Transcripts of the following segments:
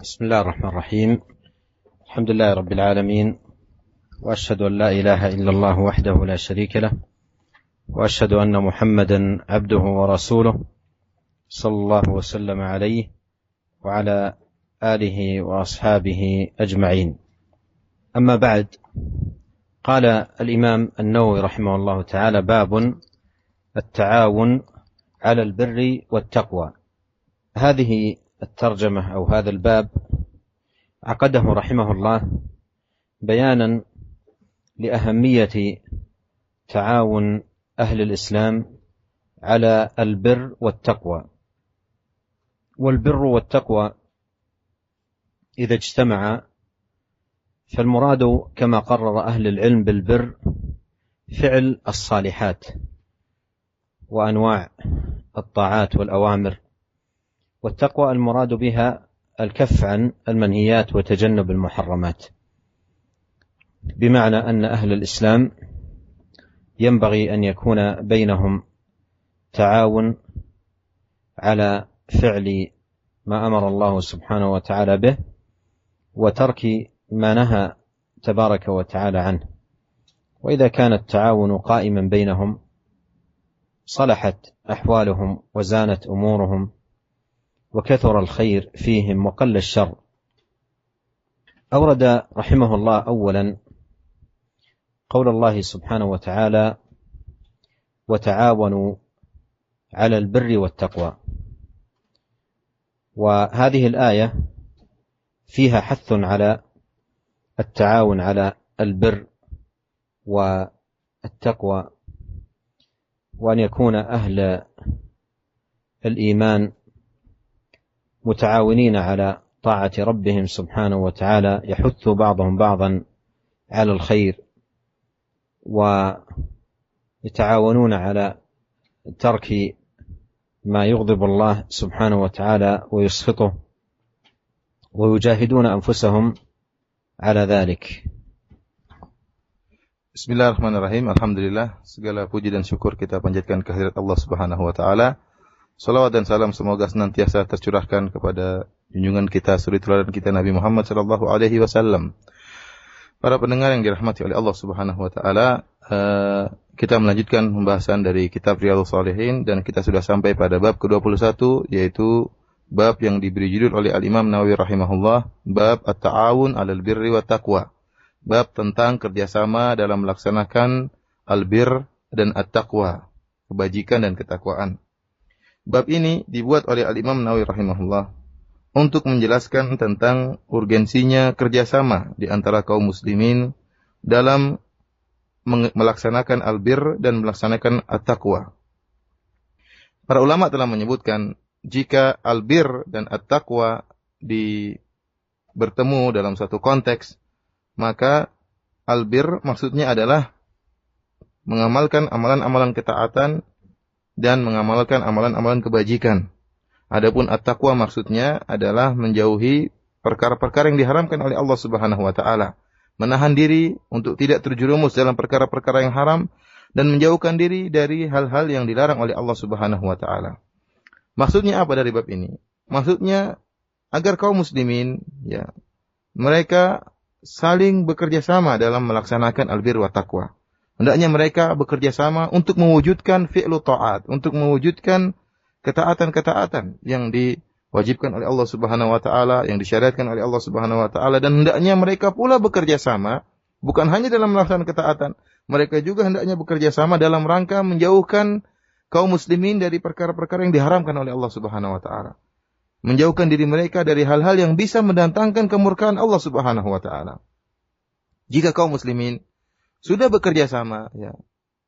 بسم الله الرحمن الرحيم. الحمد لله رب العالمين، وأشهد أن لا إله إلا الله وحده لا شريك له، وأشهد أن محمدا عبده ورسوله صلى الله وسلم عليه وعلى آله وأصحابه أجمعين. أما بعد، قال الإمام النووي رحمه الله تعالى: باب التعاون على البر والتقوى. هذه الترجمة أو هذا الباب عقده رحمه الله بيانا لأهمية تعاون أهل الإسلام على البر والتقوى. والبر والتقوى إذا اجتمع فالمراد كما قرر أهل العلم بالبر فعل الصالحات وأنواع الطاعات والأوامر، والتقوى المراد بها الكف عن المنهيات وتجنب المحرمات، بمعنى أن أهل الإسلام ينبغي أن يكون بينهم تعاون على فعل ما أمر الله سبحانه وتعالى به وترك ما نهى تبارك وتعالى عنه. وإذا كان التعاون قائما بينهم صلحت أحوالهم وزانت أمورهم وكثر الخير فيهم وقل الشر. أورد رحمه الله أولا قول الله سبحانه وتعالى: وتعاونوا على البر والتقوى. وهذه الآية فيها حث على التعاون على البر والتقوى، وأن يكون أهل الإيمان متعاونين على طاعة ربهم سبحانه وتعالى، يحث بعضهم بعضا على الخير، ويتعاونون على ترك ما يغضب الله سبحانه وتعالى ويسخطه، ويجاهدون أنفسهم على ذلك. Bismillahirrahmanirrahim. Alhamdulillah, segala puji dan syukur kita panjatkan kehadirat Allah Subhanahu wa taala. Salawat dan salam semoga senantiasa tercurahkan kepada junjungan kita, suri teladan kita, Nabi Muhammad sallallahu alaihi wasallam. Para pendengar yang dirahmati oleh Allah Subhanahu wa taala, kita melanjutkan pembahasan dari kitab Riyadhus Shalihin dan kita sudah sampai pada bab ke-21, yaitu bab yang diberi judul oleh Al-Imam Nawawi rahimahullah, bab at-ta'awun 'alal birri wat taqwa. Bab tentang kerjasama dalam melaksanakan al-bir dan at-taqwa, kebajikan dan ketakwaan. Bab ini dibuat oleh Al-Imam Nawawi rahimahullah untuk menjelaskan tentang urgensinya kerjasama di antara kaum muslimin dalam melaksanakan al-bir dan melaksanakan at-taqwa. Para ulama telah menyebutkan jika al-bir dan at-taqwa bertemu dalam satu konteks, maka al-bir maksudnya adalah mengamalkan amalan-amalan ketaatan dan mengamalkan amalan-amalan kebajikan. Adapun at-taqwa maksudnya adalah menjauhi perkara-perkara yang diharamkan oleh Allah Subhanahu wa taala, menahan diri untuk tidak terjerumus dalam perkara-perkara yang haram dan menjauhkan diri dari hal-hal yang dilarang oleh Allah Subhanahu wa taala. Maksudnya apa dari bab ini? Maksudnya agar kaum muslimin mereka saling bekerja sama dalam melaksanakan albir wa taqwa. Hendaknya mereka bekerja sama untuk mewujudkan fi'lu ta'at, untuk mewujudkan ketaatan-ketaatan yang diwajibkan oleh Allah Subhanahu wa taala, yang disyariatkan oleh Allah Subhanahu wa taala, dan hendaknya mereka pula bekerja sama bukan hanya dalam melaksanakan ketaatan, mereka juga hendaknya bekerja sama dalam rangka menjauhkan kaum muslimin dari perkara-perkara yang diharamkan oleh Allah Subhanahu wa taala. Menjauhkan diri mereka dari hal-hal yang bisa mendatangkan kemurkaan Allah Subhanahu wa taala. Jika kaum muslimin sudah bekerja sama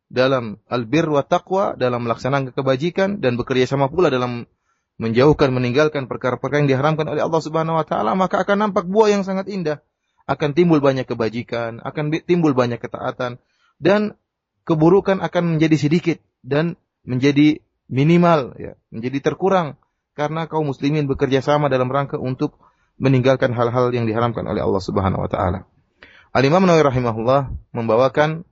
dalam albir wa taqwa, dalam melaksanakan kebajikan dan bekerja sama pula dalam menjauhkan, meninggalkan perkara-perkara yang diharamkan oleh Allah Subhanahu wa taala, maka akan nampak buah yang sangat indah. Akan timbul banyak kebajikan, akan timbul banyak ketaatan, dan keburukan akan menjadi sedikit dan menjadi minimal, menjadi terkurang, karena kaum muslimin bekerja sama dalam rangka untuk meninggalkan hal-hal yang diharamkan oleh Allah Subhanahu wa taala. Al-Imam Nawawi rahimahullah membawakan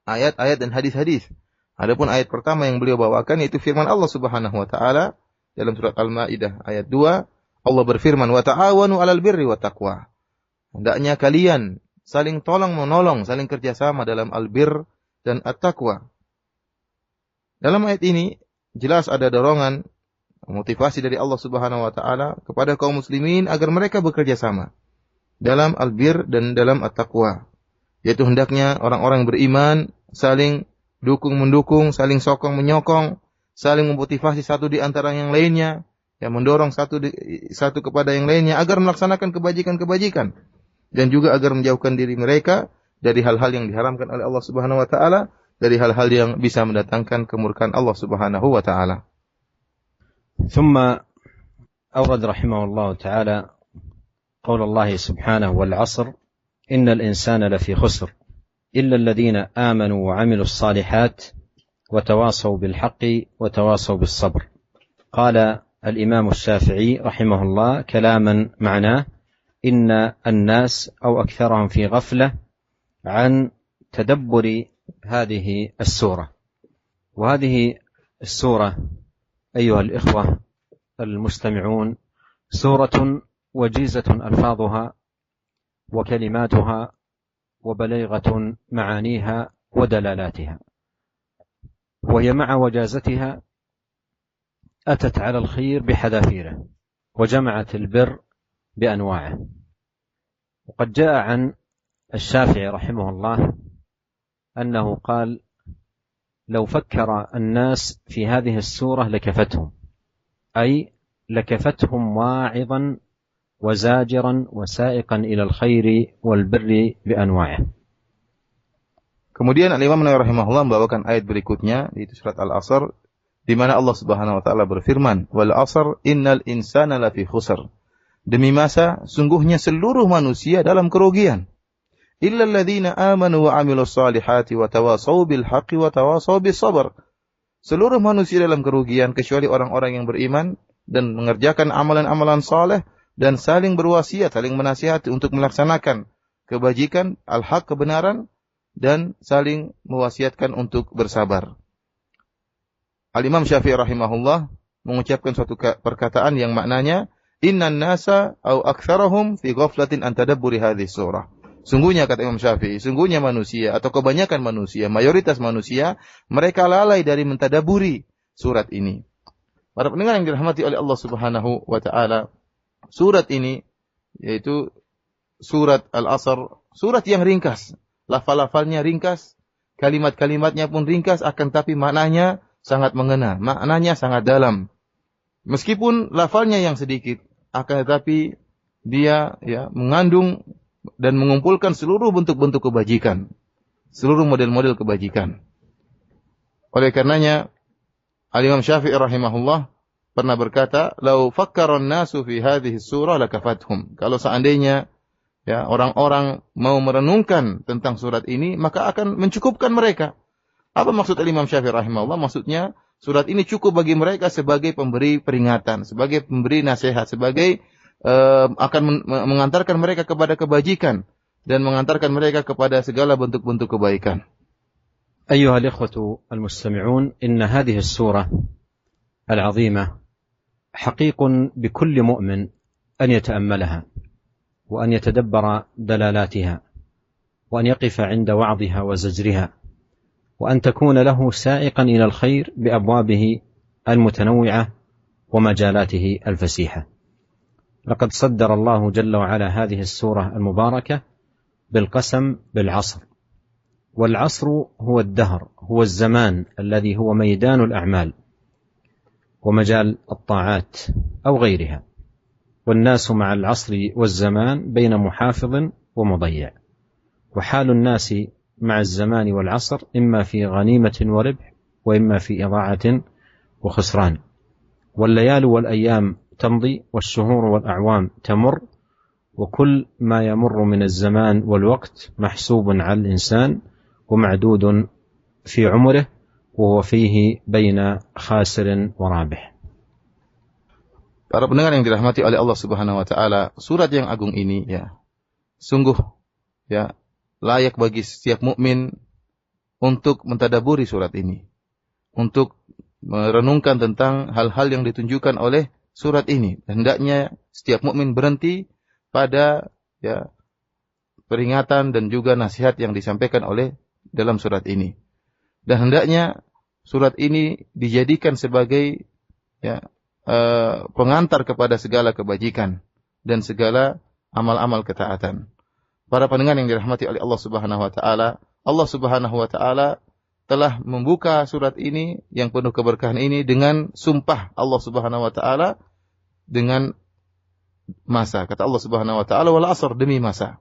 ayat-ayat dan hadis-hadis. Adapun ayat pertama yang beliau bawakan yaitu firman Allah Subhanahu wa taala dalam surat Al-Maidah ayat 2, Allah berfirman, "Wa ta'awanu 'alal birri wat taqwa." Hendaknya kalian saling tolong-menolong, saling kerjasama dalam albir dan at-taqwa. Dalam ayat ini jelas ada dorongan, motivasi dari Allah Subhanahu wa taala kepada kaum muslimin agar mereka bekerja sama dalam albir dan dalam at-taqwa. Yaitu hendaknya orang-orang yang beriman saling dukung-mendukung, saling sokong-menyokong, saling memotivasi satu di antara yang lainnya, yang mendorong satu kepada yang lainnya agar melaksanakan kebajikan-kebajikan dan juga agar menjauhkan diri mereka dari hal-hal yang diharamkan oleh Allah Subhanahu wa taala, dari hal-hal yang bisa mendatangkan kemurkaan Allah Subhanahu wa taala. ثم أورد رحمه الله تعالى قول الله سبحانه والعصر إن الإنسان لفي خسر إلا الذين آمنوا وعملوا الصالحات وتواصوا بالحق وتواصوا بالصبر. قال الإمام الشافعي رحمه الله كلاما معناه إن الناس أو أكثرهم في غفلة عن تدبر هذه السورة. وهذه السورة أيها الإخوة المستمعون سورة وجيزة ألفاظها وكلماتها وبليغة معانيها ودلالاتها، وهي مع وجازتها أتت على الخير بحذافيره وجمعت البر بأنواعه. وقد جاء عن الشافعي رحمه الله أنه قال لو فكر الناس في هذه السورة لكفتهم، أي لكفتهم واعظا وزاجرا وسائقا إلى الخير والبر بأنواعه. Kemudian Al-Imam Nawawi rahimahullah membawakan ayat berikutnya, yaitu surat Al-Asr, di mana Allah Subhanahu wa taala berfirman, "Wal 'asr innal insana lafi khusr." Demi masa, sungguhnya seluruh manusia dalam kerugian. Illa alladziina aamanu wa 'amilus shalihati wa tawasaw bil haqqi wa tawasaw bis sabr. Seluruh manusia dalam kerugian kecuali orang-orang yang beriman dan mengerjakan amalan-amalan saleh dan saling berwasiat, saling menasihati untuk melaksanakan kebajikan, al-haq, kebenaran, dan saling mewasiatkan untuk bersabar. Al-Imam Syafi'i rahimahullah mengucapkan suatu perkataan yang maknanya innan nasa au aktsarahum fi ghaflatin an tadabburi hadhihi surah. Sungguhnya, kata Imam Syafi'i, sungguhnya manusia atau kebanyakan manusia, mayoritas manusia, mereka lalai dari mentadaburi surat ini. Para pendengar yang dirahmati oleh Allah Subhanahu wa taala, surat ini yaitu surat Al-Asr, surat yang ringkas. Lafal-lafalnya ringkas, kalimat-kalimatnya pun ringkas, akan tapi maknanya sangat mengena, maknanya sangat dalam. Meskipun lafalnya yang sedikit, akan tetapi dia mengandung dan mengumpulkan seluruh bentuk-bentuk kebajikan, seluruh model-model kebajikan. Oleh karenanya, Al-Imam Syafi'i rahimahullah pernah berkata, "Lau fakkaron nasu fi hadhihi surah lakafathum." Kalau seandainya orang-orang mau merenungkan tentang surat ini, maka akan mencukupkan mereka. Apa maksud Imam Syafi'i rahimahullah? Maksudnya, surat ini cukup bagi mereka sebagai pemberi peringatan, sebagai pemberi nasihat, sebagai akan mengantarkan mereka kepada kebajikan dan mengantarkan mereka kepada segala bentuk-bentuk kebaikan. أيها الإخوة المستمعون، إن هذه السورة العظيمة حقيق بكل مؤمن أن يتأملها وأن يتدبر دلالاتها وأن يقف عند وعظها وزجرها وأن تكون له سائقا إلى الخير بأبوابه المتنوعة ومجالاته الفسيحة. لقد صدر الله جل وعلا هذه السورة المباركة بالقسم بالعصر، والعصر هو الدهر، هو الزمان الذي هو ميدان الأعمال ومجال الطاعات أو غيرها، والناس مع العصر والزمان بين محافظ ومضيع، وحال الناس مع الزمان والعصر إما في غنيمة وربح وإما في إضاعة وخسران، والليال والأيام تمضي والشهور والأعوام تمر، وكل ما يمر من الزمان والوقت محسوب على الإنسان ومعدود في عمره وهو فيه بين خاسر ورابح. Para pendengar yang dirahmati oleh Allah Subhanahu wa taala, surat yang agung ini sungguh layak bagi setiap mukmin untuk mentadaburi surat ini, untuk merenungkan tentang hal-hal yang ditunjukkan oleh surat ini. Hendaknya setiap mukmin berhenti pada ya peringatan dan juga nasihat yang disampaikan oleh dalam surat ini. Dan hendaknya surat ini dijadikan sebagai ya pengantar kepada segala kebajikan dan segala amal-amal ketaatan. Para pendengar yang dirahmati oleh Allah Subhanahu wa taala, Allah Subhanahu wa taala telah membuka surat ini yang penuh keberkahan ini dengan sumpah Allah Subhanahu wa taala dengan masa. Kata Allah Subhanahu wa taala, wal 'asr, demi masa.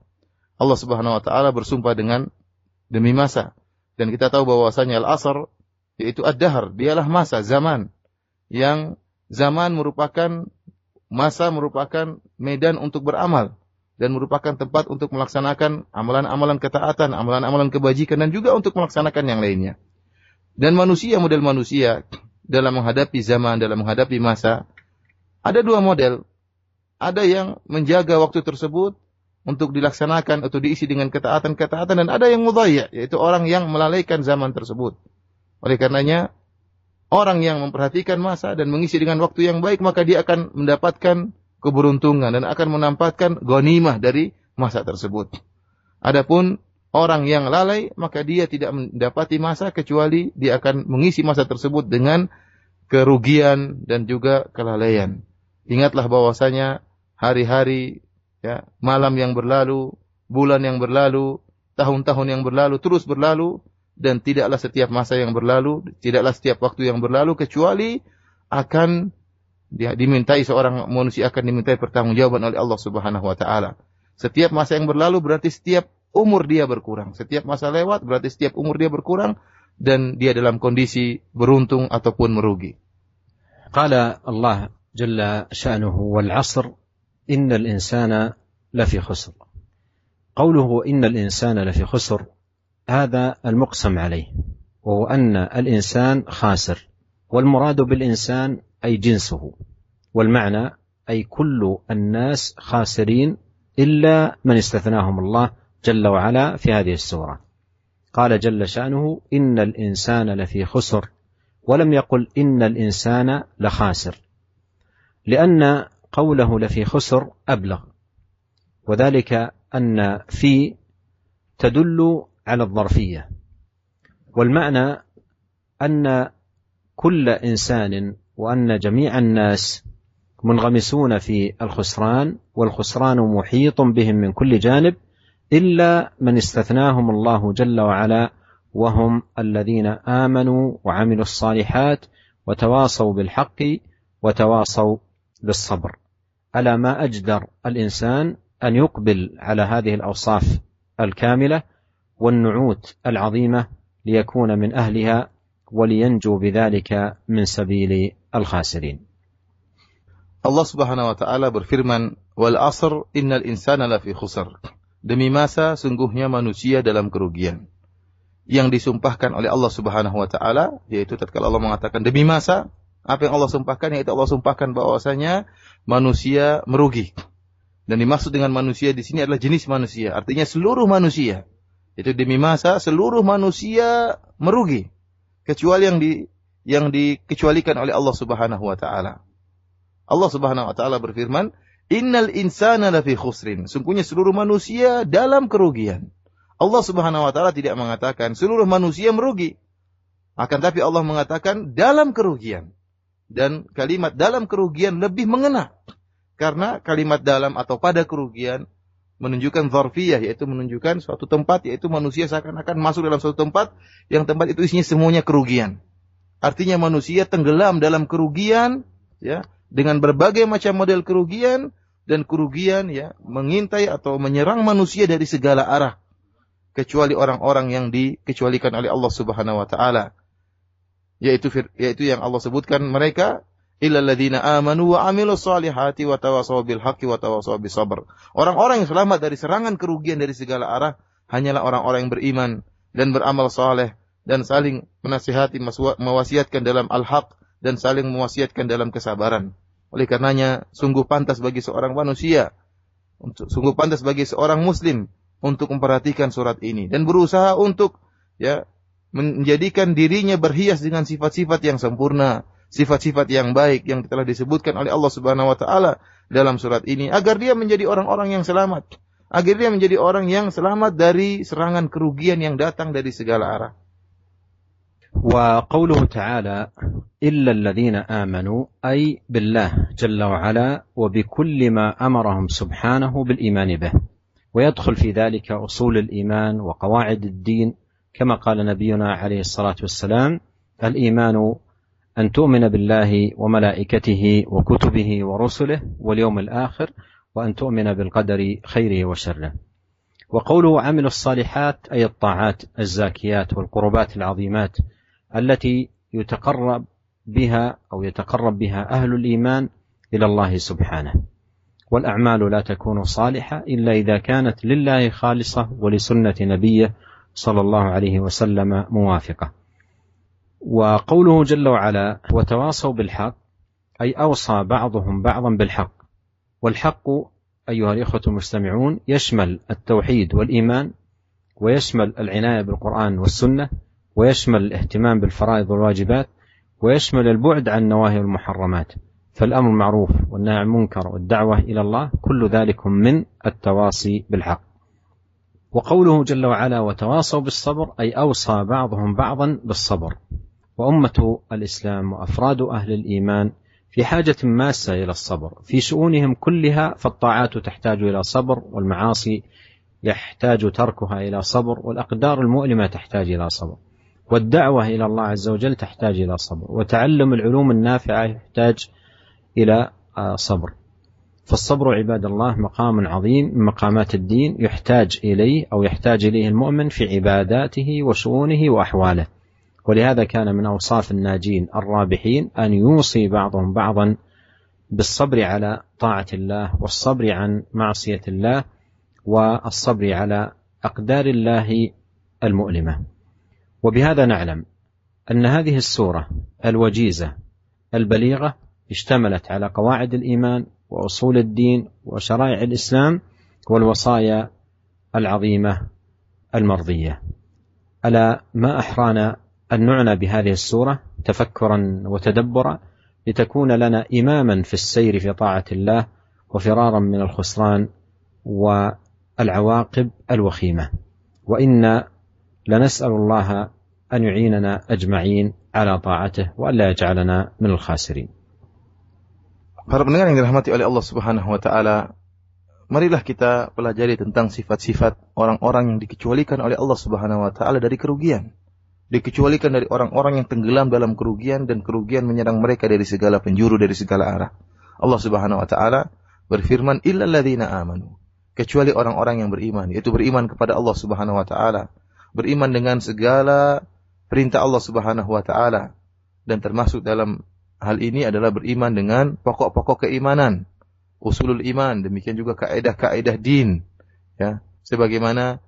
Allah Subhanahu wa taala bersumpah dengan demi masa. Dan kita tahu bahwasanya al-'asr yaitu ad-dahr, dialah masa, zaman. Yang zaman merupakan masa, merupakan medan untuk beramal dan merupakan tempat untuk melaksanakan amalan-amalan ketaatan, amalan-amalan kebajikan dan juga untuk melaksanakan yang lainnya. Dan manusia, model manusia dalam menghadapi zaman, dalam menghadapi masa, ada dua model. Ada yang menjaga waktu tersebut untuk dilaksanakan atau diisi dengan ketaatan-ketaatan, dan ada yang mudhayya, yaitu orang yang melalaikan zaman tersebut. Oleh karenanya, orang yang memperhatikan masa dan mengisi dengan waktu yang baik, maka dia akan mendapatkan keberuntungan dan akan menampatkan ghanimah dari masa tersebut. Adapun orang yang lalai, maka dia tidak mendapati masa kecuali dia akan mengisi masa tersebut dengan kerugian dan juga kelalaian. Ingatlah bahwasanya hari-hari, ya, malam yang berlalu, bulan yang berlalu, tahun-tahun yang berlalu, terus berlalu, dan tidaklah setiap masa yang berlalu, tidaklah setiap waktu yang berlalu, kecuali akan dimintai seorang manusia, akan dimintai pertanggungjawaban oleh Allah Subhanahu wa taala. Setiap masa yang berlalu berarti setiap umur dia berkurang. Setiap masa lewat berarti setiap umur dia berkurang, dan dia dalam kondisi beruntung ataupun merugi. Qala Allah jalla sha'nuhu wal 'asr innal insana lafi khusr. Qawluhu innal insana lafi khusr هذا المقسم عليه وهو أن الإنسان خاسر, والمراد بالإنسان أي جنسه, والمعنى أي كل الناس خاسرين إلا من استثناهم الله جل وعلا في هذه السورة. قال جل شأنه إن الإنسان لفي خسر, ولم يقل إن الإنسان لخاسر, لأن قوله لفي خسر أبلغ, وذلك أن في تدل على الظرفية, والمعنى أن كل إنسان وأن جميع الناس منغمسون في الخسران, والخسران محيط بهم من كل جانب إلا من استثناهم الله جل وعلا, وهم الذين آمنوا وعملوا الصالحات وتواصوا بالحق وتواصوا بالصبر. ألا ما أجدر الإنسان أن يقبل على هذه الأوصاف الكاملة والنعوت العظيمة ليكون من أهلها ولينجو بذلك من سبيل الخاسرين. Allah Subhanahu wa taala berfirman, wal 'asr innal insana lafi khusr. Demi masa sungguhnya manusia dalam kerugian. Yang disumpahkan oleh Allah Subhanahu wa taala, yaitu tatkala Allah mengatakan demi masa, apa yang Allah sumpahkan, yaitu Allah sumpahkan bahwasanya manusia merugi. Dan dimaksud dengan manusia di sini adalah jenis manusia, artinya seluruh manusia. Itu demi masa seluruh manusia merugi, kecuali yang dikecualikan oleh Allah Subhanahu wa taala. Allah Subhanahu wa taala berfirman, innal insana lafi khusrin. Sungguhnya seluruh manusia dalam kerugian. Allah Subhanahu wa taala tidak mengatakan seluruh manusia merugi, akan tapi Allah mengatakan dalam kerugian. Dan kalimat dalam kerugian lebih mengena, karena kalimat dalam atau pada kerugian menunjukkan dzarfiyah, yaitu menunjukkan suatu tempat, yaitu manusia seakan-akan masuk dalam suatu tempat yang tempat itu isinya semuanya kerugian. Artinya manusia tenggelam dalam kerugian, ya, dengan berbagai macam model kerugian, dan kerugian, ya, mengintai atau menyerang manusia dari segala arah, kecuali orang-orang yang dikecualikan oleh Allah Subhanahu wa taala, yaitu yang Allah sebutkan mereka, illal ladzina amanu wa amilus solihati wa tawasaw bil haqqi wa tawasaw bis sabr. Orang-orang yang selamat dari serangan kerugian dari segala arah hanyalah orang-orang yang beriman dan beramal saleh dan saling menasihati, mewasiatkan dalam al-haq dan saling mewasiatkan dalam kesabaran. Oleh karenanya sungguh pantas bagi seorang manusia, sungguh pantas bagi seorang muslim untuk memperhatikan surat ini dan berusaha untuk, ya, menjadikan dirinya berhias dengan sifat-sifat yang sempurna, sifat-sifat yang baik yang telah disebutkan oleh Allah Subhanahu wa taala dalam surat ini agar dia menjadi orang-orang yang selamat, agar dia menjadi orang yang selamat dari serangan kerugian yang datang dari segala arah. وقوله تعالى إلا الذين آمنوا أي بالله جل وعلا وبكل ما أمرهم سبحانه بالإيمان به، ويدخل في ذلك أصول الإيمان وقواعد الدين كما قال نبينا عليه الصلاة والسلام: الإيمان أن تؤمن بالله وملائكته وكتبه ورسله واليوم الآخر وأن تؤمن بالقدر خيره وشره. وقوله عمل الصالحات أي الطاعات الزاكيات والقربات العظيمات التي يتقرب بها أهل الإيمان إلى الله سبحانه. والأعمال لا تكون صالحة إلا إذا كانت لله خالصة ولسنة نبيه صلى الله عليه وسلم موافقة. وقوله جل وعلا: وتواصوا بالحق أي أوصى بعضهم بعضا بالحق. والحق أيها الإخوة المستمعون يشمل التوحيد والإيمان، ويشمل العناية بالقرآن والسنة، ويشمل الاهتمام بالفرائض والواجبات، ويشمل البعد عن النواهي والمحرمات. فالأمر المعروف والنهي عن المنكر والدعوة إلى الله كل ذلك من التواصي بالحق. وقوله جل وعلا: وتواصوا بالصبر أي أوصى بعضهم بعضا بالصبر. وأمة الإسلام وأفراد أهل الإيمان في حاجة ماسة إلى الصبر في شؤونهم كلها، فالطاعات تحتاج إلى صبر، والمعاصي يحتاج تركها إلى صبر، والأقدار المؤلمة تحتاج إلى صبر، والدعوة إلى الله عز وجل تحتاج إلى صبر، وتعلم العلوم النافعة يحتاج إلى صبر. فالصبر عباد الله مقام عظيم من مقامات الدين يحتاج إليه المؤمن في عباداته وشؤونه وأحواله. ولهذا كان من أوصاف الناجين الرابحين أن يوصي بعضهم بعضا بالصبر على طاعة الله، والصبر عن معصية الله، والصبر على أقدار الله المؤلمة. وبهذا نعلم أن هذه السورة الوجيزة البليغة اشتملت على قواعد الإيمان وأصول الدين وشرائع الإسلام والوصايا العظيمة المرضية. ألا ما أحرانا أن نعنى بهذه السورة تفكرا وتدبرا لتكون لنا إماما في السير في طاعة الله وفرارا من الخسران والعواقب الوخيمة. وإنا لنسأل الله أن يعيننا أجمعين على طاعته وألا يجعلنا من الخاسرين. Para pendengar yang dirahmati oleh Allah Subhanahu wa taala, marilah kita pelajari tentang sifat-sifat orang-orang yang dikecualikan oleh Allah Subhanahu wa taala dari kerugian. Dikecualikan dari orang-orang yang tenggelam dalam kerugian, dan kerugian menyerang mereka dari segala penjuru, dari segala arah. Allah Subhanahu wa taala berfirman, illal ladzina amanu, kecuali orang-orang yang beriman, yaitu beriman kepada Allah Subhanahu wa taala, beriman dengan segala perintah Allah Subhanahu wa taala, dan termasuk dalam hal ini adalah beriman dengan pokok-pokok keimanan, usulul iman, demikian juga kaidah-kaidah din, ya, sebagaimana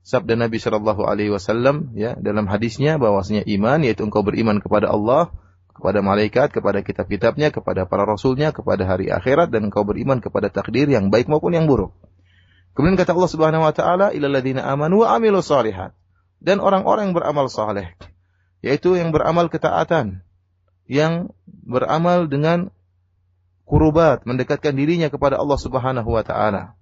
sabda Nabi sallallahu alaihi wasallam, ya, dalam hadisnya bahwasanya iman yaitu engkau beriman kepada Allah, kepada malaikat, kepada kitab-kitabnya, kepada para rasulnya, kepada hari akhirat, dan engkau beriman kepada takdir yang baik maupun yang buruk. Kemudian kata Allah Subhanahu wa taala, illal ladzina amanu wa amilus shalihat, dan orang-orang yang beramal saleh, yaitu yang beramal ketaatan, yang beramal dengan kurubat, mendekatkan dirinya kepada Allah Subhanahu wa taala.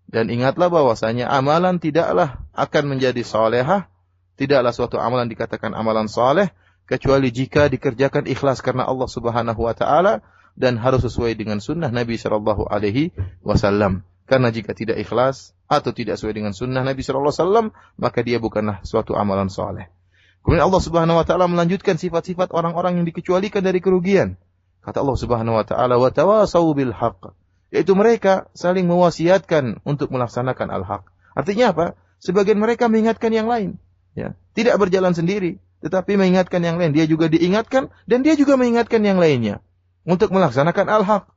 Dan ingatlah bahwasanya amalan tidaklah akan menjadi salehah, tidaklah suatu amalan dikatakan amalan saleh kecuali jika dikerjakan ikhlas karena Allah Subhanahu wa taala dan harus sesuai dengan sunnah Nabi sallallahu alaihi wasallam. Karena jika tidak ikhlas atau tidak sesuai dengan sunnah Nabi sallallahu alaihi wasallam, maka dia bukanlah suatu amalan saleh. Kemudian Allah Subhanahu wa taala melanjutkan sifat-sifat orang-orang yang dikecualikan dari kerugian. Kata Allah Subhanahu wa taala, wa tawasau bil haqq, yaitu mereka saling mewasiatkan untuk melaksanakan al-haq. Artinya apa? Sebagian mereka mengingatkan yang lain, ya. Tidak berjalan sendiri, tetapi mengingatkan yang lain. Dia juga diingatkan dan dia juga mengingatkan yang lainnya untuk melaksanakan al-haq.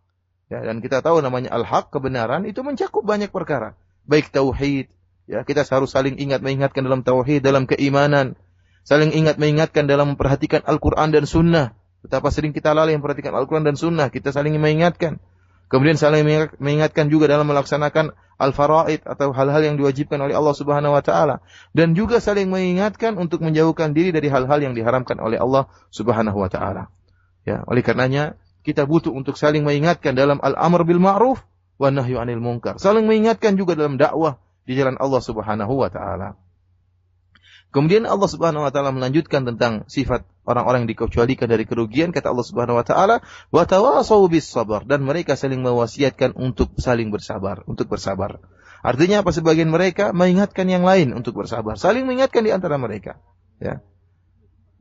Ya, dan kita tahu namanya al-haq, kebenaran, itu mencakup banyak perkara. Baik tauhid, ya, kita harus saling ingat mengingatkan dalam tauhid, dalam keimanan. Saling ingat mengingatkan dalam memperhatikan Al-Quran dan Sunnah. Betapa sering kita lalai memperhatikan Al-Quran dan Sunnah, kita saling mengingatkan. Kemudian saling mengingatkan juga dalam melaksanakan al-faraid atau hal-hal yang diwajibkan oleh Allah Subhanahu wa taala, dan juga saling mengingatkan untuk menjauhkan diri dari hal-hal yang diharamkan oleh Allah Subhanahu wa taala. Ya, oleh karenanya kita butuh untuk saling mengingatkan dalam al-amr bil ma'ruf wa nahyu 'anil munkar. Saling mengingatkan juga dalam dakwah di jalan Allah Subhanahu wa taala. Kemudian Allah Subhanahu wa taala melanjutkan tentang sifat orang-orang yang dikecualikan dari kerugian. Kata Allah Subhanahu wa taala, "Wa tawasau bis sabar," dan mereka saling mewasiatkan untuk saling bersabar, untuk bersabar. Artinya apa? Sebagian mereka mengingatkan yang lain untuk bersabar, saling mengingatkan di antara mereka, ya.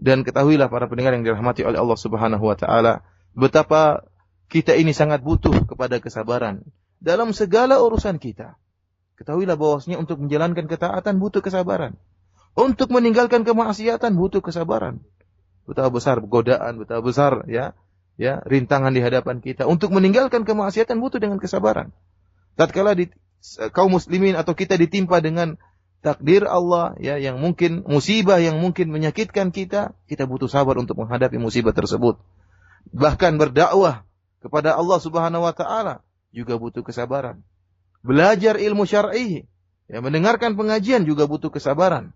Dan ketahuilah para pendengar yang dirahmati oleh Allah Subhanahu wa taala, betapa kita ini sangat butuh kepada kesabaran dalam segala urusan kita. Ketahuilah bahwasanya untuk menjalankan ketaatan butuh kesabaran. Untuk meninggalkan kemaksiatan butuh kesabaran. Betapa besar godaan, betapa besar ya rintangan di hadapan kita. Untuk meninggalkan kemaksiatan butuh dengan kesabaran. Tatkala kaum muslimin atau kita ditimpa dengan takdir Allah ya yang mungkin musibah yang mungkin menyakitkan kita butuh sabar untuk menghadapi musibah tersebut. Bahkan berdakwah kepada Allah Subhanahu wa taala juga butuh kesabaran. Belajar ilmu syar'i, ya mendengarkan pengajian juga butuh kesabaran.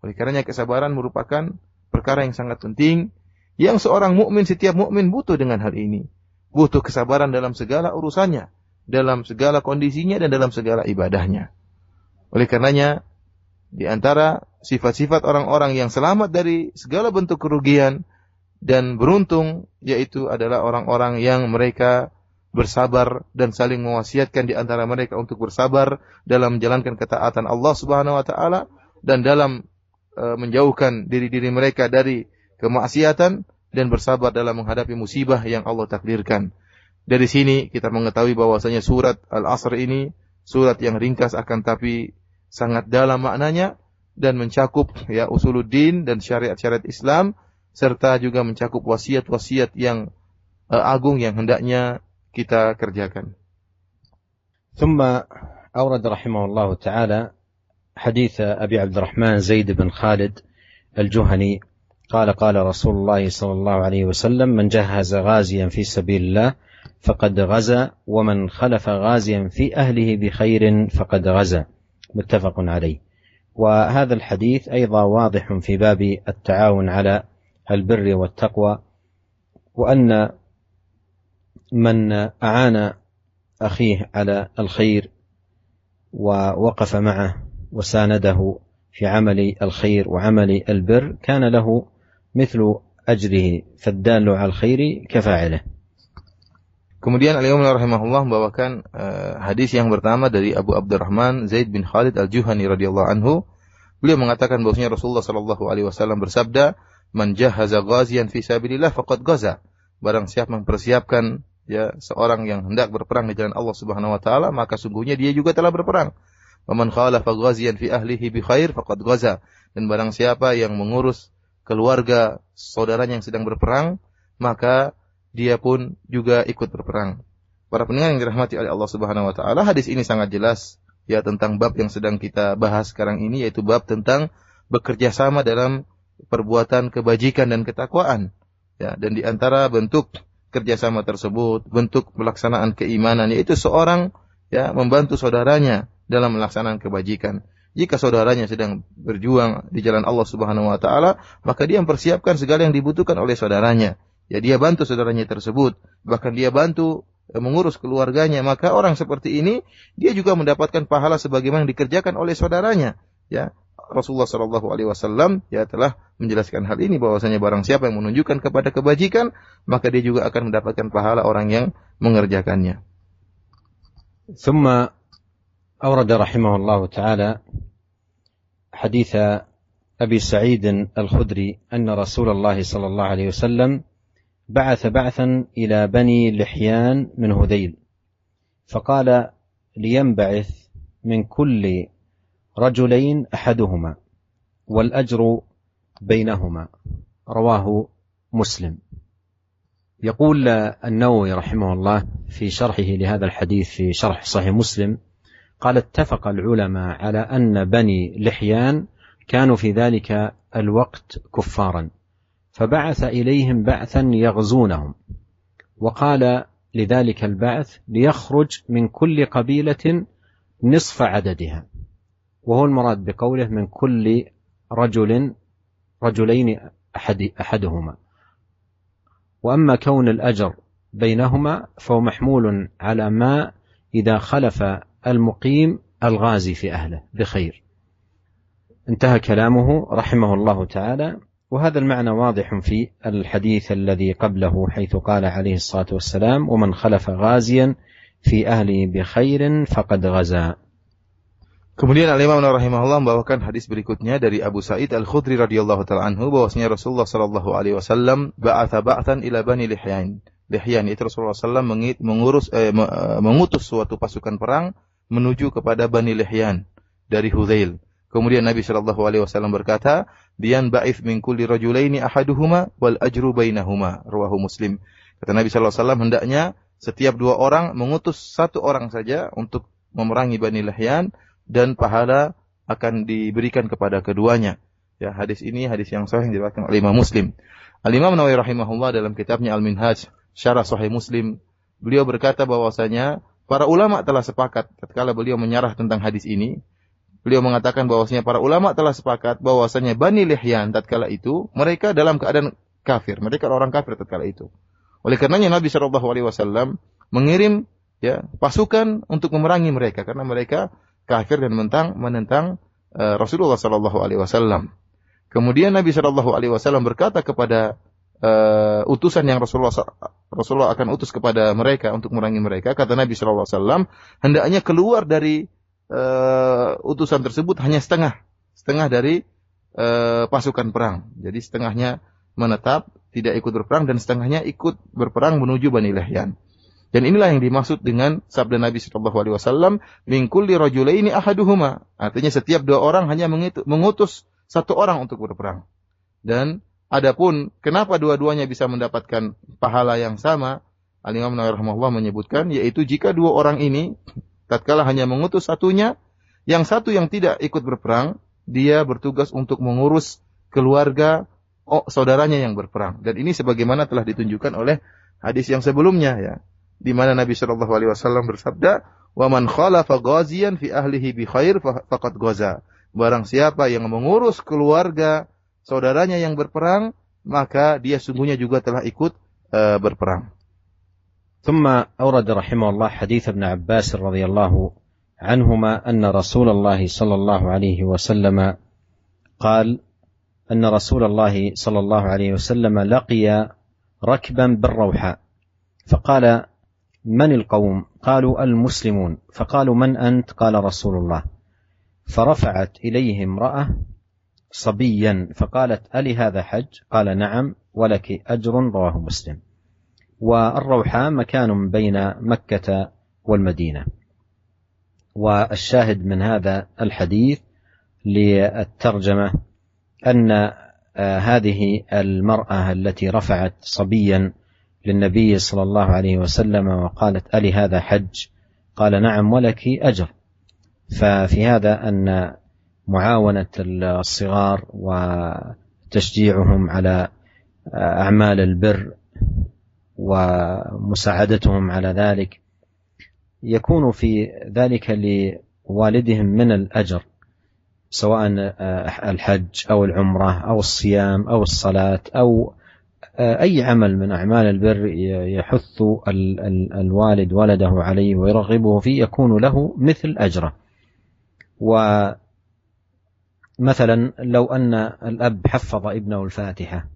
Oleh karenanya kesabaran merupakan perkara yang sangat penting yang seorang mukmin, setiap mukmin butuh dengan hal ini. Butuh kesabaran dalam segala urusannya, dalam segala kondisinya dan dalam segala ibadahnya. Oleh karenanya di antara sifat-sifat orang-orang yang selamat dari segala bentuk kerugian dan beruntung yaitu adalah orang-orang yang mereka bersabar dan saling mewasiatkan di antara mereka untuk bersabar dalam menjalankan ketaatan Allah Subhanahu wa taala dan dalam menjauhkan diri-diri mereka dari kemaksiatan dan bersabar dalam menghadapi musibah yang Allah takdirkan. Dari sini kita mengetahui bahwasanya surat Al-Asr ini surat yang ringkas akan tapi sangat dalam maknanya dan mencakup ya usuluddin dan syariat-syariat Islam serta juga mencakup wasiat-wasiat yang agung yang hendaknya kita kerjakan. ثم أورد رحمه الله تعالى حديث أبي عبد الرحمن زيد بن خالد الجهني قال قال رسول الله صلى الله عليه وسلم من جهز غازيا في سبيل الله فقد غزا ومن خلف غازيا في أهله بخير فقد غزا متفق عليه. وهذا الحديث أيضا واضح في باب التعاون على البر والتقوى وأن من أعان أخيه على الخير ووقف معه وسانده في عمل الخير وعمل البر كان له مثل أجره فالدال على الخير كفاعله. Kemudian Al-Imam rahimahullah membawakan hadis yang pertama dari Abu Abdurrahman Zaid bin Khalid Al-Juhani radhiyallahu anhu. Beliau mengatakan bahwasanya Rasulullah sallallahu alaihi wasallam bersabda, "Man jahaza ghaziyan fi sabilillah faqad ghaza." Barang siapa mempersiapkan ya seorang yang hendak berperang di jalan Allah Subhanahu wa taala, maka sungguhnya dia juga telah berperang. Wa man khalafa ghaziyan fi ahlihi bi khair faqad ghaza. Dan barang siapa yang mengurus keluarga saudaranya yang sedang berperang, maka dia pun juga ikut berperang. Para pendengar yang dirahmati oleh Allah Subhanahu wa taala, hadis ini sangat jelas ya tentang bab yang sedang kita bahas sekarang ini, yaitu bab tentang bekerja sama dalam perbuatan kebajikan dan ketakwaan. Ya, dan di antara bentuk kerjasama tersebut, bentuk pelaksanaan keimanan, yaitu seorang ya membantu saudaranya dalam melaksanakan kebajikan. Jika saudaranya sedang berjuang di jalan Allah Subhanahu wa taala, maka dia mempersiapkan segala yang dibutuhkan oleh saudaranya. Ya, dia bantu saudaranya tersebut, bahkan dia bantu mengurus keluarganya, maka orang seperti ini dia juga mendapatkan pahala sebagaimana yang dikerjakan oleh saudaranya. Ya, Rasulullah sallallahu alaihi wasallam ya telah menjelaskan hal ini bahwasanya barang siapa yang menunjukkan kepada kebajikan, maka dia juga akan mendapatkan pahala orang yang mengerjakannya. ثم أورد رحمه الله تعالى حديث أبي سعيد الخدري أن رسول الله صلى الله عليه وسلم بعث بعثا إلى بني لحيان من هذيل فقال لينبعث من كل رجلين أحدهما والأجر بينهما. رواه مسلم. يقول النووي رحمه الله في شرحه لهذا الحديث في شرح صحيح مسلم قال اتفق العلماء على أن بني لحيان كانوا في ذلك الوقت كفارا فبعث إليهم بعثا يغزونهم وقال لذلك البعث ليخرج من كل قبيلة نصف عددها وهو المراد بقوله من كل رجلين أحدهما وأما كون الأجر بينهما فهو محمول على ما إذا خلف المقيم الغازي في أهله بخير. انتهى كلامه رحمه الله تعالى. وهذا المعنى واضح في الحديث الذي قبله حيث قال عليه الصلاة والسلام: ومن خلف غازيا في أهله بخير فقد غزا. Kemudian Al-Imam rahimahullah membawakan hadis berikutnya dari Abu Sa'id Al-Khudri radhiyallahu ta'ala anhu bahwasanya Rasulullah sallallahu alaihi wasallam ba'atha ba'than ila Bani Lihyan. Lihyan itu Rasulullah sallallahu mengutus suatu pasukan perang menuju kepada Bani Lihyan dari Hudzail. Kemudian Nabi sallallahu alaihi wasallam berkata, "Dian ba'ith min kulli rajulaini ahaduhuma wal ajru bainahuma." Rawahu Muslim. Kata Nabi sallallahu alaihi wasallam, hendaknya setiap dua orang mengutus satu orang saja untuk memerangi Bani Lihyan dan pahala akan diberikan kepada keduanya. Ya, hadis ini hadis yang sahih yang diriwayatkan oleh Imam Muslim. Al-Imam Nawawi rahimahullah dalam kitabnya Al-Minhaj Syarah Sahih Muslim, beliau berkata bahwasanya para ulama telah sepakat tatkala beliau menyarah tentang hadis ini. Beliau mengatakan bahwasanya para ulama telah sepakat bahwasanya Bani Lihyan tatkala itu mereka dalam keadaan kafir, mereka orang kafir tatkala itu. Oleh karenanya Nabi sallallahu alaihi wasallam mengirim pasukan untuk memerangi mereka karena mereka kafir dan menentang Rasulullah sallallahu alaihi wasallam. Kemudian Nabi sallallahu alaihi wasallam berkata kepada utusan yang Rasulullah akan utus kepada mereka untuk memerangi mereka, kata Nabi sallallahu alaihi wasallam, hendaknya keluar dari utusan tersebut hanya setengah dari pasukan perang. Jadi setengahnya menetap tidak ikut berperang dan setengahnya ikut berperang menuju Bani Lihyan. Dan inilah yang dimaksud dengan sabda Nabi sallallahu alaihi wasallam, "Min kulli rajulaini ahaduhuma." Artinya setiap dua orang hanya mengutus satu orang untuk berperang. Dan adapun kenapa dua-duanya bisa mendapatkan pahala yang sama, Al-Imam Nawawi rahimahullah menyebutkan yaitu jika dua orang ini tatkala hanya mengutus satunya, yang satu yang tidak ikut berperang, dia bertugas untuk mengurus keluarga saudaranya yang berperang. Dan ini sebagaimana telah ditunjukkan oleh hadis yang sebelumnya ya, di mana Nabi sallallahu alaihi wasallam bersabda, "Wa man khalafa ghaziyan fi ahlihi bi khair faqad ghaza." Barang siapa yang mengurus keluarga saudaranya yang berperang, maka dia sungguhnya juga telah ikut berperang. ثم أورد رحمه الله حديث ابن عباس رضي الله عنهما أن رسول الله صلى الله عليه وسلم قال أن رسول الله صلى الله عليه وسلم لقي ركبا بالروحاء فقال: من القوم؟ قالوا: المسلمون. فقالوا: من أنت؟ قال: رسول الله. فرفعت إليه امرأة صبيا فقالت: ألي هذا حج؟ قال: نعم ولك أجر. رواه مسلم. والروحاء مكان بين مكة والمدينة. والشاهد من هذا الحديث للترجمة أن هذه المرأة التي رفعت صبيا للنبي صلى الله عليه وسلم وقالت: ألي هذا حج؟ قال: نعم ولك أجر. ففي هذا أن معاونة الصغار وتشجيعهم على أعمال البر ومساعدتهم على ذلك يكون في ذلك لوالدهم من الأجر، سواء الحج أو العمرة أو الصيام أو الصلاة أو أي عمل من أعمال البر يحث الوالد ولده عليه ويرغبه فيه يكون له مثل أجره. ومثلا لو أن الأب حفظ ابنه الفاتحة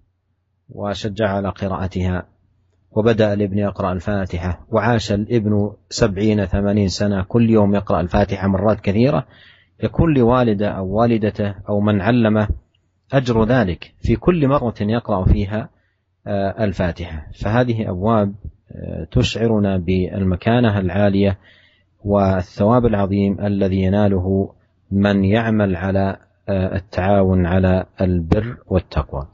وشجع على قراءتها وبدأ الابن يقرأ الفاتحة وعاش الابن 70-80 سنة كل يوم يقرأ الفاتحة مرات كثيرة، يكون لوالده أو والدته أو من علمه أجر ذلك في كل مرة يقرأ فيها الفاتحة. فهذه أبواب تشعرنا بالمكانة العالية والثواب العظيم الذي يناله من يعمل على التعاون على البر والتقوى.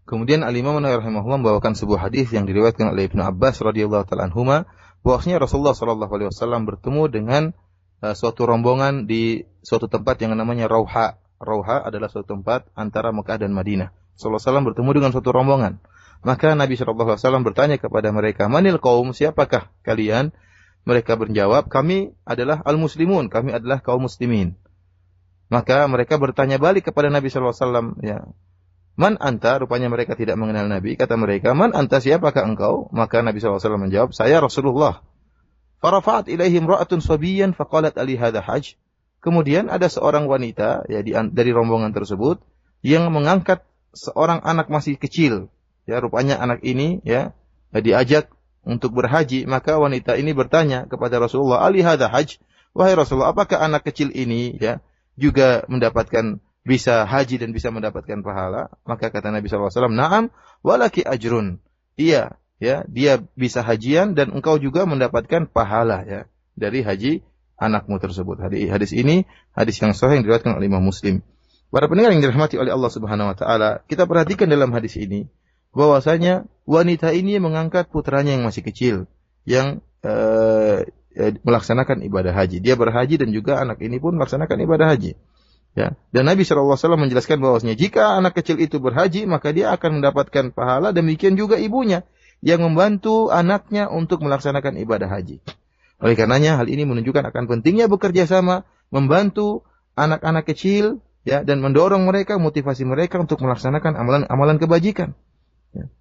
Kemudian Al-Imam Nawawi rahimahullah membawakan sebuah hadis yang diriwayatkan oleh Ibnu Abbas radhiyallahu ta'ala anhuma bahwasanya Rasulullah sallallahu alaihi wasallam bertemu dengan suatu rombongan di suatu tempat yang namanya Rauha. Rauha adalah suatu tempat antara Mekah dan Madinah. Rasulullah SAW bertemu dengan suatu rombongan. Maka Nabi SAW bertanya kepada mereka, "Manil qaum? Siapakah kalian?" Mereka menjawab, "Kami adalah al-muslimun, kami adalah kaum muslimin." Maka mereka bertanya balik kepada Nabi SAW, ya, Man anta, rupanya mereka tidak mengenal Nabi. Kata mereka, man anta, siapakah engkau? Maka Nabi SAW menjawab, saya Rasulullah. Farafa'at ilaihim ra'atun sabiyan faqalat ali hadha hajj. Kemudian ada seorang wanita ya dari rombongan tersebut yang mengangkat seorang anak masih kecil. Ya, rupanya anak ini ya diajak untuk berhaji, maka wanita ini bertanya kepada Rasulullah, ali hadha hajj? Wahai Rasulullah, apakah anak kecil ini ya juga mendapatkan bisa haji dan bisa mendapatkan pahala? Maka kata Nabi SAW, na'am walaki ajrun. Iya, ya, dia bisa hajian dan engkau juga mendapatkan pahala ya dari haji anakmu tersebut. Hadis ini hadis yang sahih yang diriwayatkan oleh Imam Muslim. Para pendengar yang dirahmati oleh Allah Subhanahu wa taala, kita perhatikan dalam hadis ini bahwasanya wanita ini mengangkat putranya yang masih kecil yang melaksanakan ibadah haji. Dia berhaji dan juga anak ini pun melaksanakan ibadah haji. Ya. Dan Nabi SAW menjelaskan bahwasanya jika anak kecil itu berhaji, maka dia akan mendapatkan pahala, demikian juga ibunya yang membantu anaknya untuk melaksanakan ibadah haji. Oleh karenanya hal ini menunjukkan akan pentingnya bekerja sama, membantu anak-anak kecil ya, dan mendorong mereka, motivasi mereka untuk melaksanakan amalan-amalan kebajikan. Ya.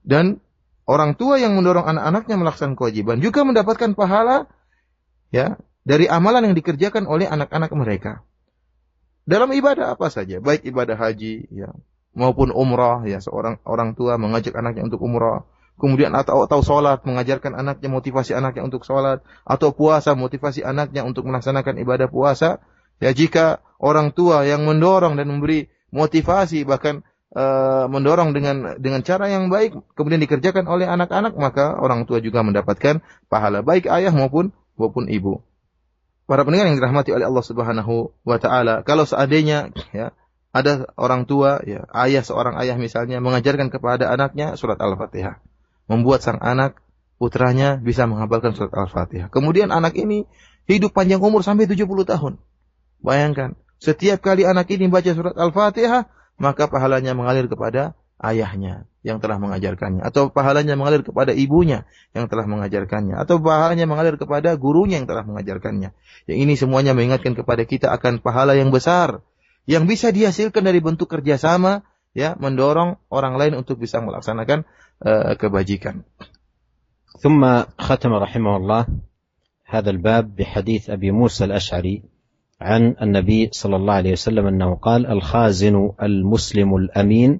Dan orang tua yang mendorong anak-anaknya melaksanakan kewajiban juga mendapatkan pahala ya dari amalan yang dikerjakan oleh anak-anak mereka. Dalam ibadah apa saja, baik ibadah haji ya maupun umrah ya, seorang orang tua mengajak anaknya untuk umrah, kemudian atau salat, mengajarkan anaknya, motivasi anaknya untuk salat, atau puasa, motivasi anaknya untuk melaksanakan ibadah puasa. Ya, jika orang tua yang mendorong dan memberi motivasi, bahkan mendorong dengan cara yang baik, kemudian dikerjakan oleh anak-anak, maka orang tua juga mendapatkan pahala, baik ayah maupun ibu. Para pendengar yang dirahmati oleh Allah Subhanahu wa taala, kalau seandainya ya ada orang tua ya, seorang ayah misalnya mengajarkan kepada anaknya surat Al-Fatihah, membuat sang anak putranya bisa menghafalkan surat Al-Fatihah. Kemudian anak ini hidup panjang umur sampai 70 tahun. Bayangkan, setiap kali anak ini baca surat Al-Fatihah, maka pahalanya mengalir kepada ayahnya yang telah mengajarkannya, atau pahalanya mengalir kepada ibunya yang telah mengajarkannya, atau pahalanya mengalir kepada gurunya yang telah mengajarkannya. Yang ini semuanya mengingatkan kepada kita akan pahala yang besar yang bisa dihasilkan dari bentuk kerjasama ya, mendorong orang lain untuk bisa melaksanakan kebajikan. ثم ختم رحمه الله هذا الباب بحديث أبي موسى الأشعري عن النبي صلى الله عليه وسلم أنه قال: الخازن المسلم الأمين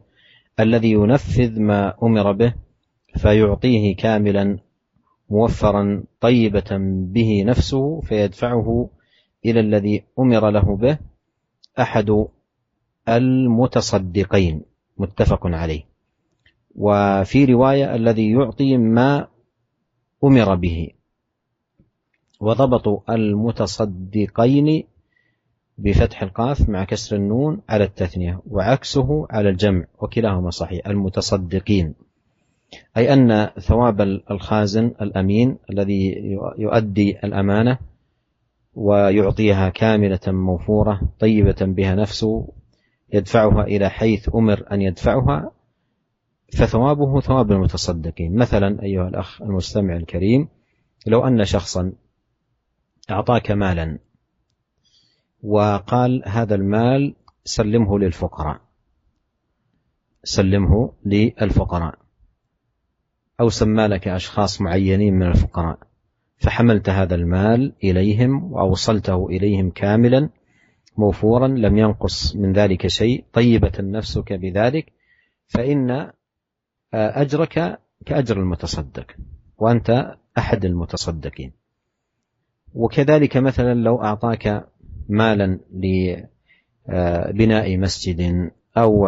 الذي ينفذ ما أمر به فيعطيه كاملا موفرا طيبة به نفسه فيدفعه إلى الذي أمر له به أحد المتصدقين متفق عليه. وفي رواية الذي يعطي ما أمر به. وضبط المتصدقين بفتح القاف مع كسر النون على التثنية، وعكسه على الجمع، وكلاهما صحيح، المتصدقين، أي أن ثواب الخازن الأمين الذي يؤدي الأمانة ويعطيها كاملة موفورة طيبة بها نفسه يدفعها إلى حيث أمر أن يدفعها، فثوابه ثواب المتصدقين. مثلا أيها الأخ المستمع الكريم، لو أن شخصا أعطاك مالا وقال هذا المال سلمه للفقراء، أو سمى لك أشخاص معينين من الفقراء، فحملت هذا المال إليهم وأوصلته إليهم كاملا موفورا لم ينقص من ذلك شيء، طيبة نفسك بذلك، فإن أجرك كأجر المتصدق وأنت أحد المتصدقين. وكذلك مثلا لو أعطاك مالا لبناء مسجد أو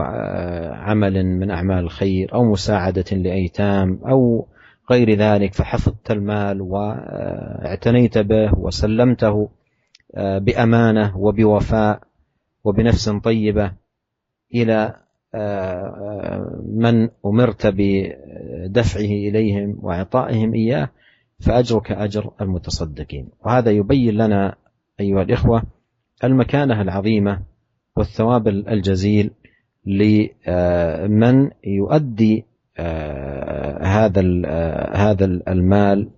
عمل من أعمال الخير أو مساعدة لأيتام أو غير ذلك، فحفظت المال واعتنيت به وسلمته بأمانة وبوفاء وبنفس طيبة إلى من أمرت بدفعه إليهم وإعطائهم إياه، فأجرك أجر المتصدقين. وهذا يبين لنا أيها الإخوة المكانة العظيمة والثواب الجزيل لمن يؤدي هذا المال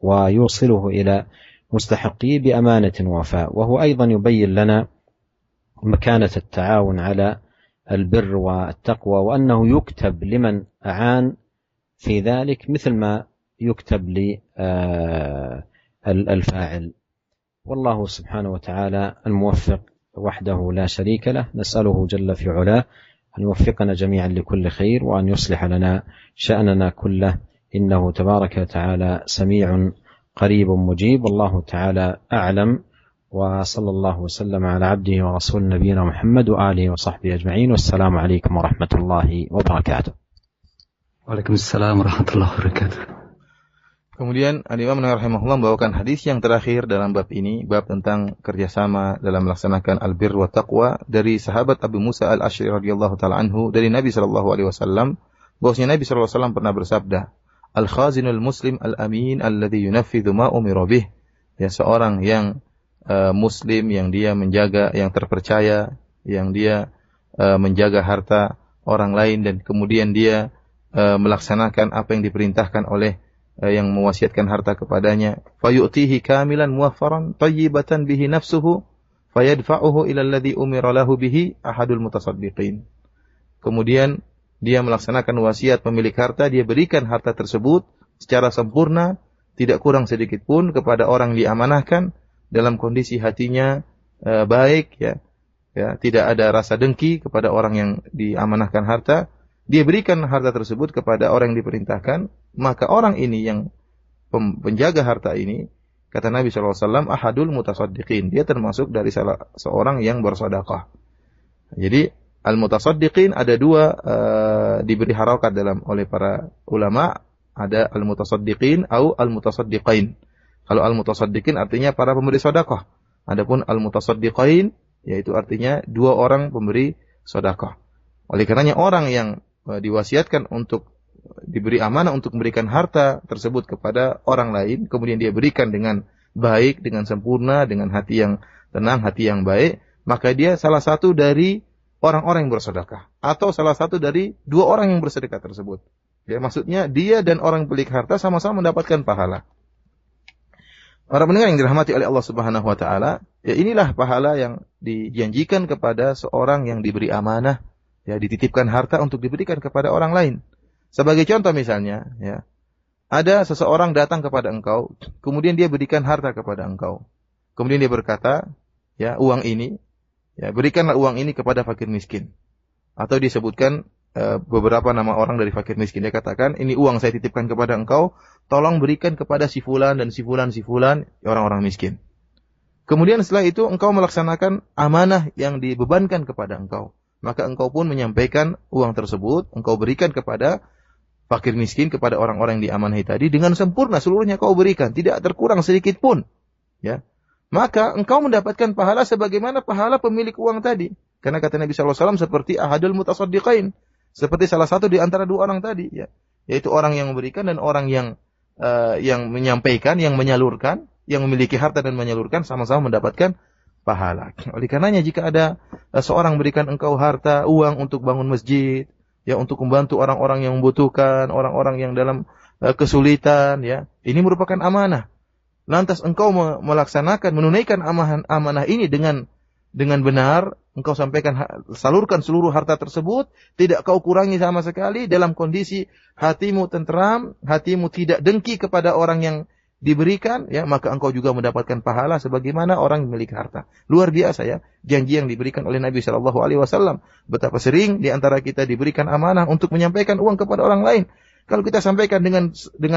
ويوصله إلى مستحقيه بأمانة ووفاء. وهو أيضا يبين لنا مكانة التعاون على البر والتقوى، وأنه يكتب لمن أعان في ذلك مثل ما يكتب للفاعل. والله سبحانه وتعالى الموفق وحده لا شريك له، نسأله جل في علاه أن يوفقنا جميعا لكل خير، وأن يصلح لنا شأننا كله، إنه تبارك وتعالى سميع قريب مجيب. والله تعالى أعلم، وصلى الله وسلم على عبده ورسول نبينا محمد وآله وصحبه أجمعين، والسلام عليكم ورحمة الله وبركاته. Waalaikumsalam warahmatullahi wabarakatuh. Kemudian Al-Imam Nawawi rahimahullah membawakan hadis yang terakhir dalam bab ini, bab tentang kerjasama dalam melaksanakan al-birr wa taqwa, dari sahabat Abu Musa al-Asy'ari radhiyallahu taala anhu dari Nabi sallallahu alaihi wasallam, bahwasanya Nabi sallallahu alaihi wasallam pernah bersabda, al-khazinul muslim al-amin alladhi yunaffidhu ma umira bih. Ya, seorang yang muslim, yang dia menjaga, yang terpercaya, yang dia menjaga harta orang lain dan kemudian dia melaksanakan apa yang diperintahkan oleh yang mewasiatkan harta kepadanya. Fayu'tihi kamilan muwaffaran tayyibatan bihi nafsuhu fayadfa'uhu ila alladhi umira lahu bihi ahadul mutasaddiqin. Kemudian dia melaksanakan wasiat pemilik harta, dia berikan harta tersebut secara sempurna, tidak kurang sedikit pun kepada orang diamanahkan, dalam kondisi hatinya baik, ya, tidak ada rasa dengki kepada orang yang diamanahkan harta. Dia berikan harta tersebut kepada orang yang diperintahkan, maka orang ini yang penjaga harta ini, kata Nabi SAW, ahadul mutasaddiqin, dia termasuk dari salah seorang yang bersedekah. Jadi al-mutasaddiqin ada dua, diberi harokat oleh para ulama, ada al-mutasaddiqin atau al-mutasaddiqain. Kalau al-mutasaddiqin artinya para pemberi sedekah. Adapun al-mutasaddiqain yaitu artinya dua orang pemberi sedekah. Oleh karenanya orang yang diwasiatkan untuk diberi amanah untuk memberikan harta tersebut kepada orang lain, kemudian dia berikan dengan baik, dengan sempurna, dengan hati yang tenang, hati yang baik, maka dia salah satu dari orang-orang yang bersedekah, atau salah satu dari dua orang yang bersedekah tersebut. Ya, maksudnya dia dan orang pemilik harta sama-sama mendapatkan pahala. Para pendengar yang dirahmati oleh Allah Subhanahu wa taala, ya inilah pahala yang dijanjikan kepada seorang yang diberi amanah, ya, dititipkan harta untuk diberikan kepada orang lain. Sebagai contoh misalnya, ya, ada seseorang datang kepada engkau, kemudian dia berikan harta kepada engkau. Kemudian dia berkata, ya, uang ini, ya, berikanlah uang ini kepada fakir miskin. Atau disebutkan beberapa nama orang dari fakir miskin. Dia katakan, ini uang saya titipkan kepada engkau, tolong berikan kepada si fulan dan si fulan, orang-orang miskin. Kemudian setelah itu engkau melaksanakan amanah yang dibebankan kepada engkau. Maka engkau pun menyampaikan uang tersebut, engkau berikan kepada fakir miskin, kepada orang-orang yang diamanahi tadi, dengan sempurna seluruhnya kau berikan, tidak terkurang sedikit pun. Ya. Maka engkau mendapatkan pahala sebagaimana pahala pemilik uang tadi. Karena kata Nabi SAW seperti ahadul mutasaddiqain, seperti salah satu di antara dua orang tadi, ya, yaitu orang yang memberikan dan orang yang menyampaikan, yang menyalurkan, yang memiliki harta dan menyalurkan, sama-sama mendapatkan pahala. Oleh karenanya jika ada seorang berikan engkau harta, uang untuk bangun masjid, ya, untuk membantu orang-orang yang membutuhkan, orang-orang yang dalam kesulitan, ya, ini merupakan amanah. Lantas engkau melaksanakan, menunaikan amanah ini dengan benar, engkau sampaikan, salurkan seluruh harta tersebut, tidak kau kurangi sama sekali, dalam kondisi hatimu tenteram, hatimu tidak dengki kepada orang yang diberikan, ya, maka engkau juga mendapatkan pahala sebagaimana orang yang memiliki harta. Luar biasa, ya, janji yang diberikan oleh Nabi SAW. Betapa sering di antara kita diberikan amanah untuk menyampaikan uang kepada orang lain. Kalau kita sampaikan dengan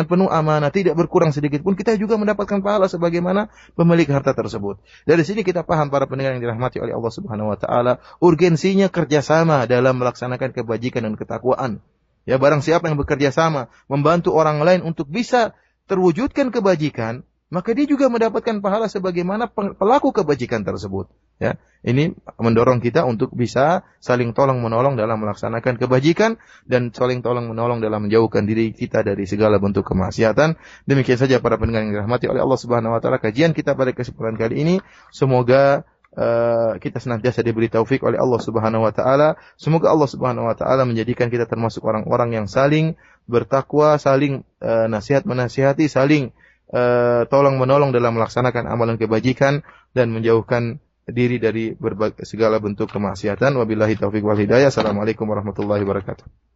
penuh amanah, tidak berkurang sedikit pun, kita juga mendapatkan pahala sebagaimana pemilik harta tersebut. Dari sini kita paham, para pendengar yang dirahmati oleh Allah Subhanahu wa taala, urgensinya kerjasama dalam melaksanakan kebajikan dan ketakwaan. Ya, barang siapa yang bekerja sama membantu orang lain untuk bisa terwujudkan kebajikan, maka dia juga mendapatkan pahala sebagaimana pelaku kebajikan tersebut. Ya, ini mendorong kita untuk bisa saling tolong-menolong dalam melaksanakan kebajikan dan saling tolong-menolong dalam menjauhkan diri kita dari segala bentuk kemaksiatan. Demikian saja para pendengar yang dirahmati oleh Allah Subhanahu wa taala, kajian kita pada kesempatan kali ini. Semoga kita senantiasa diberi taufik oleh Allah Subhanahu wa taala. Semoga Allah Subhanahu wa taala menjadikan kita termasuk orang-orang yang saling bertakwa, saling nasihat menasihati, saling tolong menolong dalam melaksanakan amalan kebajikan dan menjauhkan diri dari segala bentuk kemaksiatan. Wabillahi taufiq wal hidayah. Assalamualaikum warahmatullahi wabarakatuh.